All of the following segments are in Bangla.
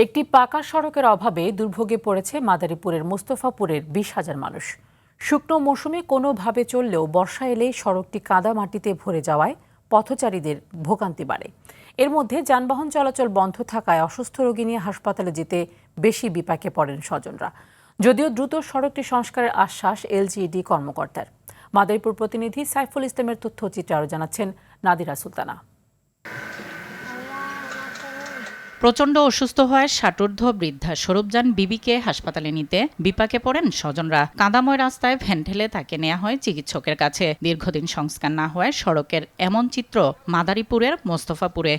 একটি পাকা সড়কের অভাবে দুর্ভোগে পড়েছে মাদারীপুরের মোস্তফাপুরের 20,000 মানুষ। শুকনো মৌসুমে কোনোভাবে চললেও বর্ষা এলেই সড়কটি কাদা মাটিতে ভরে যাওয়ায় পথচারীদের ভোগান্তি বাড়ে। এর মধ্যে যানবাহন চলাচল বন্ধ থাকায় অসুস্থ রোগী নিয়ে হাসপাতালে যেতে বেশি বিপাকে পড়েন স্বজনরা। যদিও দ্রুত সড়কটি সংস্কারের আশ্বাস এলজিইডি কর্মকর্তার। মাদারীপুর প্রতিনিধি সাইফুল ইসলামের তথ্যচিত্রে আরও জানাচ্ছেন নাদিরা সুলতানা। প্রচণ্ড অসুস্থ হওয়ায় ষাটোর্ধ্ব বৃদ্ধা স্বরূপজান বিবিকে হাসপাতালে নিতে বিপাকে পড়েন স্বজনরা। কাদাময় রাস্তায় ভ্যান ঠেলে তাকে নেওয়া হয় চিকিৎসকের কাছে। দীর্ঘদিন সংস্কার না হওয়ায় সড়কের এমন চিত্র মাদারীপুরের মোস্তফাপুরে।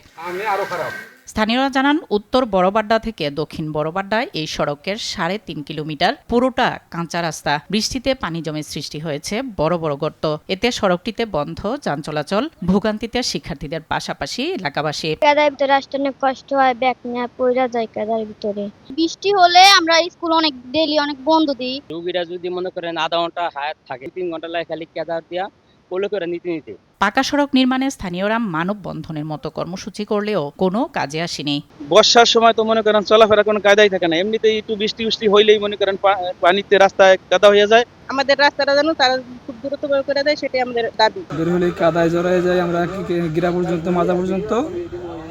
স্থানীয়রা জানান, উত্তর বড়বাড্ডা থেকে দক্ষিণ বড়বাড্ডায় এই সড়কের 3.5 কিলোমিটার পুরোটা কাঁচা রাস্তা। বৃষ্টিতে পানি জমে সৃষ্টি হয়েছে বড় বড় গর্ত। এতে সড়কটিতে বন্ধ যান চলাচল, ভোগান্তিতে শিক্ষার্থীদের পাশাপাশি এলাকাবাসী। কাদার ভিতরে আসতে অনেক কষ্ট হয়, ব্যাগ নিয়ে পড়ে যায় কাদার ভিতরে। বৃষ্টি হলে আমরা স্কুল অনেক বন্ধ দিই। রোগীরা যদি মনে করেন আধা ঘন্টা হায়াত থাকে, 3 ঘন্টা লাগে খালি কাদা দিয়া পলে করে নিতে। পাকা সড়ক নির্মাণে স্থানীয়রা মানববন্ধনের মতো কর্মসূচি করলেও কোনো কাজে আসেনি। বর্ষার সময় তো মনে করেন চলাফেরা কোনো কায়দাই থাকে না, এমনিতেই একটু বৃষ্টি হইলেই মনে করেন পানিতে রাস্তায় কাদা হয়ে যায়। আমাদের রাস্তাটা যেন তারা খুব দ্রুত করে দেয়, সেটাই আমাদের দাবি। বের হলে কাদায় জড়ায় যায়, আমরা গিরা পর্যন্ত মাজা পর্যন্ত,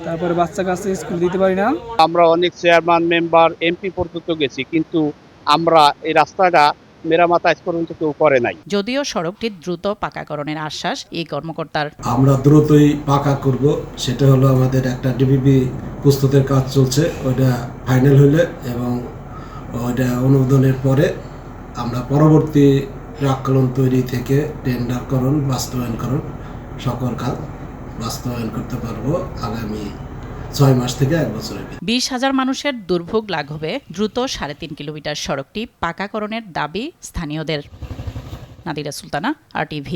তারপরে বাচ্চা কাছে স্কুল দিতে পারি না। আমরা অনেক চেয়ারম্যান, মেম্বার, এমপি পর্যন্ত গেছি, কিন্তু আমরা এই রাস্তাটা মেরামত আজ পর্যন্ত কেউ করে নাই। যদিও সড়কটি দ্রুত পাকাকরণের আশ্বাস এই কর্মকর্তার। আমরা দ্রুতই পাকা করব, সেটা হলো আমাদের একটা ডিবিপি প্রস্তুতের কাজ চলছে, ওইটা ফাইনাল হলে এবং ওইটা অনুমোদনের পরে আমরা পরবর্তী প্রাক্কলন তৈরি থেকে টেন্ডারকরণ, বাস্তবায়নকরণ সকল কাজ বাস্তবায়ন করতে পারবো আগামী 6 মাস থেকে 1 বছরের। 20,000 মানুষের দুর্ভোগ লাঘবে দ্রুত 3.5 কিলোমিটার সড়কটি পাকাকরণের দাবি স্থানীয়দের। নাদিরা সুলতানা, RTV।